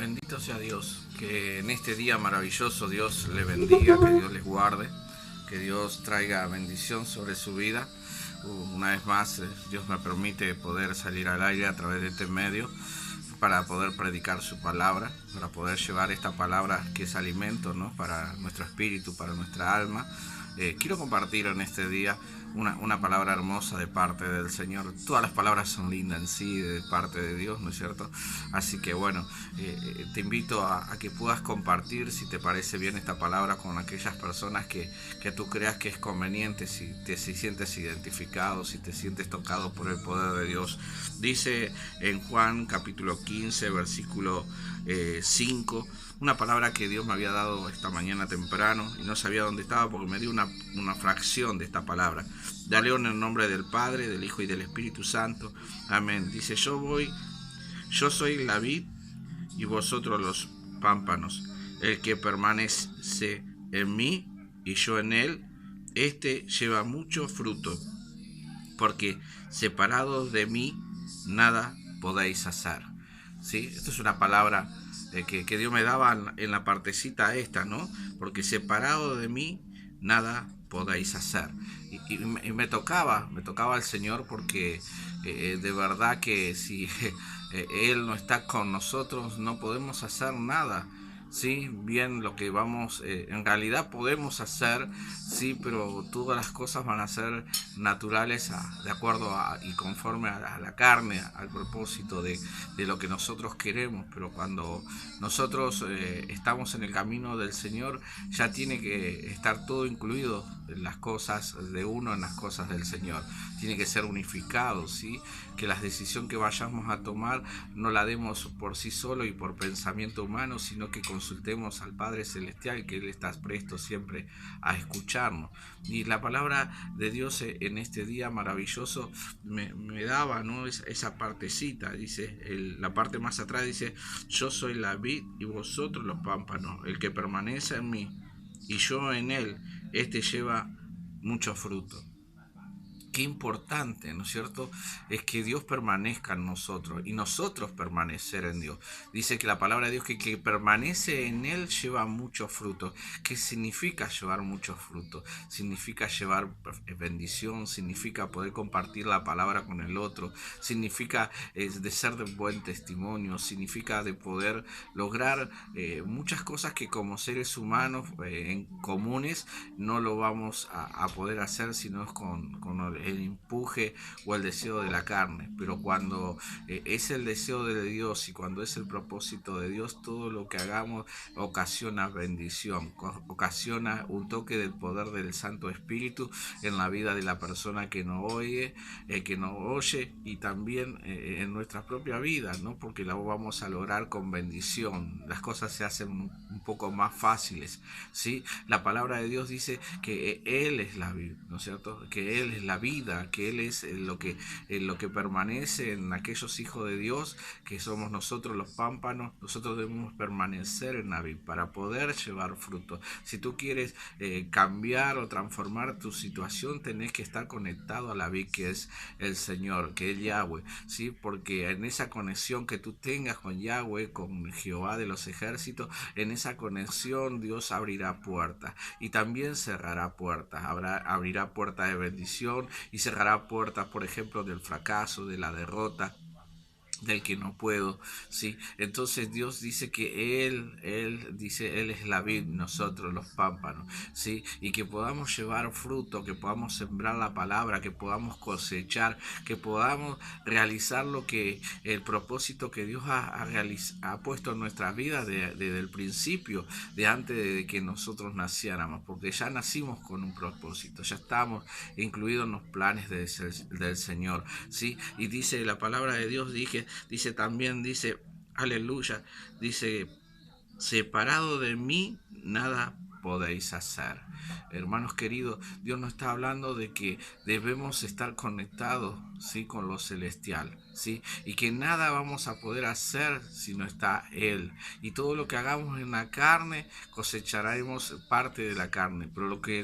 Bendito sea Dios, que en este día maravilloso Dios le bendiga, que Dios les guarde, que Dios traiga bendición sobre su vida. Una vez más, Dios me permite poder salir al aire a través de este medio para poder predicar su palabra, para poder llevar esta palabra que es alimento, ¿no?, para nuestro espíritu, para nuestra alma. Quiero compartir en este día una palabra hermosa de parte del Señor. Todas las palabras son lindas en sí, de parte de Dios, ¿no es cierto? Así que bueno, te invito a que puedas compartir, si te parece bien, esta palabra con aquellas personas que tú creas que es conveniente, si sientes identificado, si te sientes tocado por el poder de Dios. Dice en Juan capítulo 15, versículo 5, una palabra que Dios me había dado esta mañana temprano y no sabía dónde estaba porque me dio una fracción de esta palabra. Ya leo en el nombre del Padre, del Hijo y del Espíritu Santo. Amén. Dice, yo soy la vid y vosotros los pámpanos. El que permanece en mí y yo en él, este lleva mucho fruto, porque separados de mí nada podéis hacer. ¿Sí? Esto es una palabra que Dios me daba en la partecita esta, ¿no? Porque separado de mí nada podéis hacer. Y me tocaba el Señor porque de verdad que si Él no está con nosotros no podemos hacer nada. Sí, bien, lo que vamos, en realidad podemos hacer, sí, pero todas las cosas van a ser naturales de acuerdo y conforme a la carne, al propósito de lo que nosotros queremos. Pero cuando nosotros estamos en el camino del Señor, ya tiene que estar todo incluido en las cosas de uno, en las cosas del Señor. Tiene que ser unificado, ¿sí? Que la decisión que vayamos a tomar no la demos por sí solo y por pensamiento humano, sino que consultemos al Padre Celestial, que Él está presto siempre a escucharnos. Y la palabra de Dios en este día maravilloso me daba, ¿no?, esa partecita. Dice, la parte más atrás dice, yo soy la vid y vosotros los pámpanos. El que permanece en mí y yo en él, este lleva mucho fruto. Qué importante, ¿no es cierto?, es que Dios permanezca en nosotros y nosotros permanecer en Dios. Dice que la palabra de Dios que permanece en Él lleva mucho fruto. ¿Qué significa llevar mucho fruto? Significa llevar bendición, significa poder compartir la palabra con el otro, significa de ser de buen testimonio, significa de poder lograr muchas cosas que como seres humanos en comunes no lo vamos a poder hacer sino es con el empuje o el deseo de la carne. Pero cuando es el deseo de Dios y cuando es el propósito de Dios, todo lo que hagamos ocasiona bendición, ocasiona un toque del poder del Santo Espíritu en la vida de la persona que nos oye, y también en nuestra propia vida, ¿no? Porque la vamos a lograr con bendición. Las cosas se hacen un poco más fáciles, ¿sí? La palabra de Dios dice que Él es la vida, ¿no es cierto? Que Él es la vida, que Él es lo que permanece en aquellos hijos de Dios, que somos nosotros los pámpanos. Nosotros debemos permanecer en la vid para poder llevar fruto. Si tú quieres cambiar o transformar tu situación, tenés que estar conectado a la vid, que es el Señor, que es Yahweh, ¿sí? Porque en esa conexión que tú tengas con Yahweh, con Jehová de los ejércitos, en esa conexión Dios abrirá puertas y también cerrará puertas. Abrirá puertas de bendición y cerrará puertas, por ejemplo, del fracaso, de la derrota, del que no puedo, ¿sí? Entonces Dios dice que Él es la vid, nosotros los pámpanos, ¿sí? Y que podamos llevar fruto, que podamos sembrar la palabra, que podamos cosechar, que podamos realizar el propósito que Dios ha puesto en nuestras vidas desde el principio, de antes de que nosotros naciéramos, porque ya nacimos con un propósito, ya estamos incluidos en los planes del Señor, ¿sí? Y dice la palabra de Dios, dice también, aleluya, dice, separado de mí nada podéis hacer. Hermanos queridos, Dios nos está hablando de que debemos estar conectados, ¿sí?, con lo celestial, ¿sí? Y que nada vamos a poder hacer si no está Él. Y todo lo que hagamos en la carne, cosecharemos parte de la carne. Pero lo que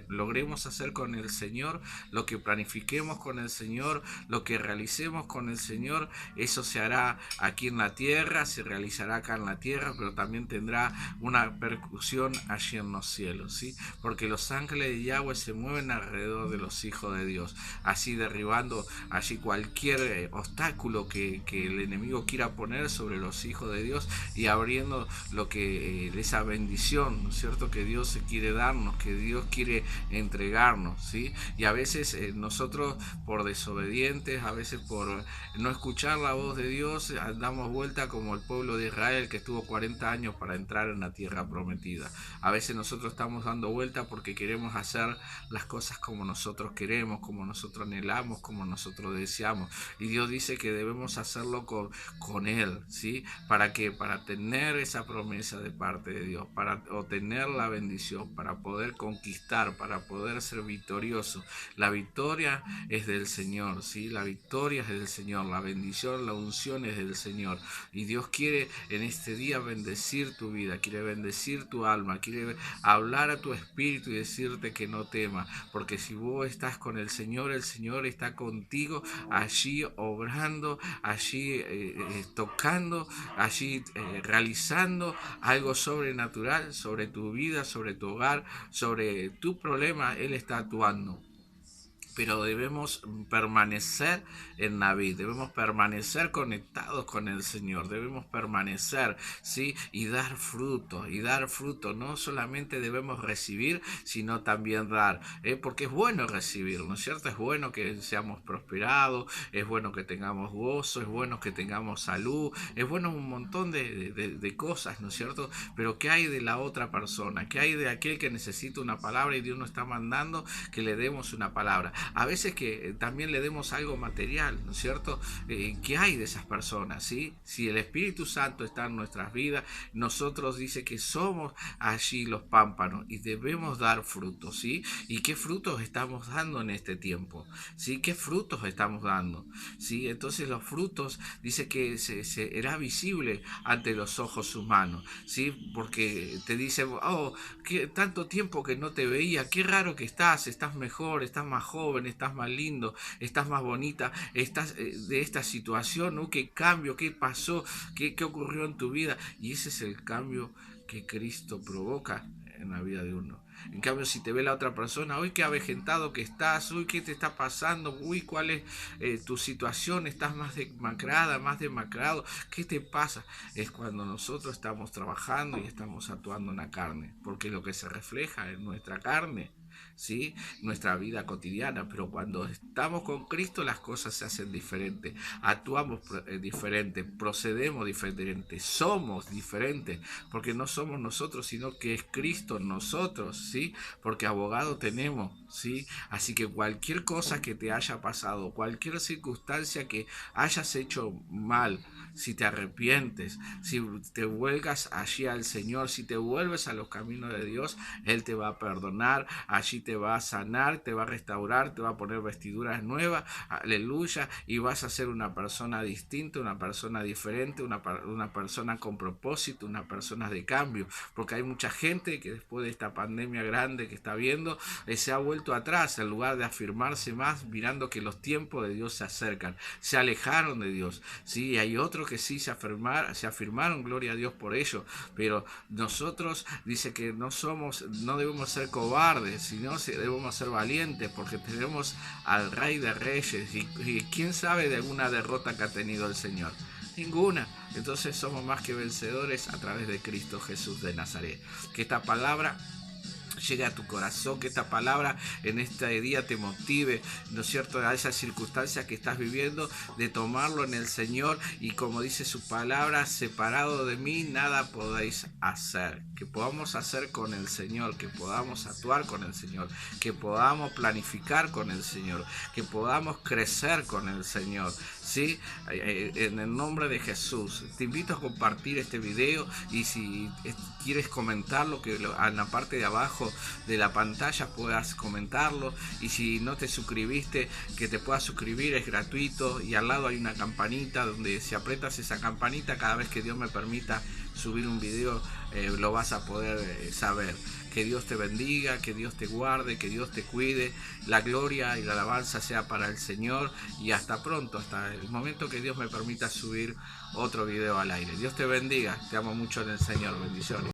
logremos hacer con el Señor, lo que planifiquemos con el Señor, lo que realicemos con el Señor, eso se hará aquí en la tierra, se realizará acá en la tierra, pero también tendrá una percusión allí en los cielos, ¿sí? Porque los ángeles de Yahweh se mueven alrededor de los hijos de Dios, así derribando allí cualquier obstáculo que el enemigo quiera poner sobre los hijos de Dios y abriendo lo que esa bendición, ¿no es cierto?, que Dios quiere darnos, que Dios quiere entregarnos, ¿sí? Y a veces nosotros por desobedientes, a veces por no escuchar la voz de Dios, damos vuelta como el pueblo de Israel que estuvo 40 años para entrar en la tierra prometida. A veces nosotros estamos dando vuelta porque queremos hacer las cosas como nosotros queremos, como nosotros anhelamos, como nosotros deseamos. Y Dios dice que debemos hacerlo con Él, ¿sí? ¿Para qué? Para tener esa promesa de parte de Dios, para obtener la bendición, para poder conquistar, para poder ser victorioso. La victoria es del Señor, ¿sí? La victoria es del Señor, la bendición, la unción es del Señor. Y Dios quiere en este día bendecir tu vida, quiere bendecir tu alma, quiere hablar a tu espíritu y decirte que no temas, porque si vos estás con el Señor está contigo, allí obrando, allí tocando, allí realizando algo sobrenatural sobre tu vida, sobre tu hogar, sobre tu problema. Él está actuando. Pero debemos permanecer en la vida, debemos permanecer conectados con el Señor, debemos permanecer, ¿sí? Y dar fruto, no solamente debemos recibir, sino también dar, porque es bueno recibir, ¿no es cierto? Es bueno que seamos prosperados, es bueno que tengamos gozo, es bueno que tengamos salud, es bueno un montón de cosas, ¿no es cierto? Pero ¿qué hay de la otra persona? ¿Qué hay de aquel que necesita una palabra y Dios nos está mandando que le demos una palabra? A veces que también le demos algo material, ¿no es cierto? ¿Qué hay de esas personas? ¿Sí? Si el Espíritu Santo está en nuestras vidas, nosotros dice que somos allí los pámpanos y debemos dar frutos, ¿sí? ¿Y qué frutos estamos dando en este tiempo? ¿Sí? ¿Qué frutos estamos dando? ¿Sí? Entonces los frutos dice que se era visible ante los ojos humanos, ¿sí? Porque te dice, oh, que tanto tiempo que no te veía, qué raro que estás mejor, estás más joven, estás más lindo, estás más bonita, estás de esta situación, ¿no? ¿Qué cambio? ¿Qué pasó? ¿Qué ocurrió en tu vida? Y ese es el cambio que Cristo provoca en la vida de uno. En cambio, si te ve la otra persona, uy, qué avejentado que estás, uy, qué te está pasando, uy, cuál es tu situación, estás más demacrada, más demacrado, ¿qué te pasa? Es cuando nosotros estamos trabajando y estamos actuando en la carne, porque lo que se refleja en nuestra carne, ¿sí? Nuestra vida cotidiana, pero cuando estamos con Cristo las cosas se hacen diferentes, actuamos diferente, procedemos diferente, somos diferentes, porque no somos nosotros, sino que es Cristo en nosotros, ¿sí? Porque abogado tenemos, ¿sí? Así que cualquier cosa que te haya pasado, cualquier circunstancia que hayas hecho mal, si te arrepientes, si te vuelgas allí al Señor, si te vuelves a los caminos de Dios, Él te va a perdonar, allí te va a sanar, te va a restaurar, te va a poner vestiduras nuevas, aleluya, y vas a ser una persona distinta, una persona diferente, una persona con propósito, una persona de cambio, porque hay mucha gente que después de esta pandemia grande que está viendo, se ha vuelto atrás, en lugar de afirmarse más, mirando que los tiempos de Dios se acercan, se alejaron de Dios, ¿sí? Hay otros que sí se afirmaron, gloria a Dios por ello, pero nosotros dice que no debemos ser cobardes, sino debemos ser valientes, porque tenemos al Rey de Reyes, y quién sabe de alguna derrota que ha tenido el Señor. Ninguna. Entonces somos más que vencedores a través de Cristo Jesús de Nazaret. Que esta palabra llegue a tu corazón, que esta palabra en este día te motive, ¿no es cierto?, a esas circunstancias que estás viviendo, de tomarlo en el Señor, y como dice su palabra, separado de mí nada podéis hacer. Que podamos hacer con el Señor, que podamos actuar con el Señor, que podamos planificar con el Señor, que podamos crecer con el Señor, ¿sí? En el nombre de Jesús, te invito a compartir este video, y si quieres comentarlo, que en la parte de abajo de la pantalla puedas comentarlo, y si no te suscribiste, que te puedas suscribir, es gratuito, y al lado hay una campanita donde si aprietas esa campanita, cada vez que Dios me permita subir un video, lo vas a poder saber. Que Dios te bendiga, que Dios te guarde, que Dios te cuide. La gloria y la alabanza sea para el Señor, y hasta pronto, hasta el momento que Dios me permita subir otro video al aire. Dios te bendiga, te amo mucho en el Señor, bendiciones.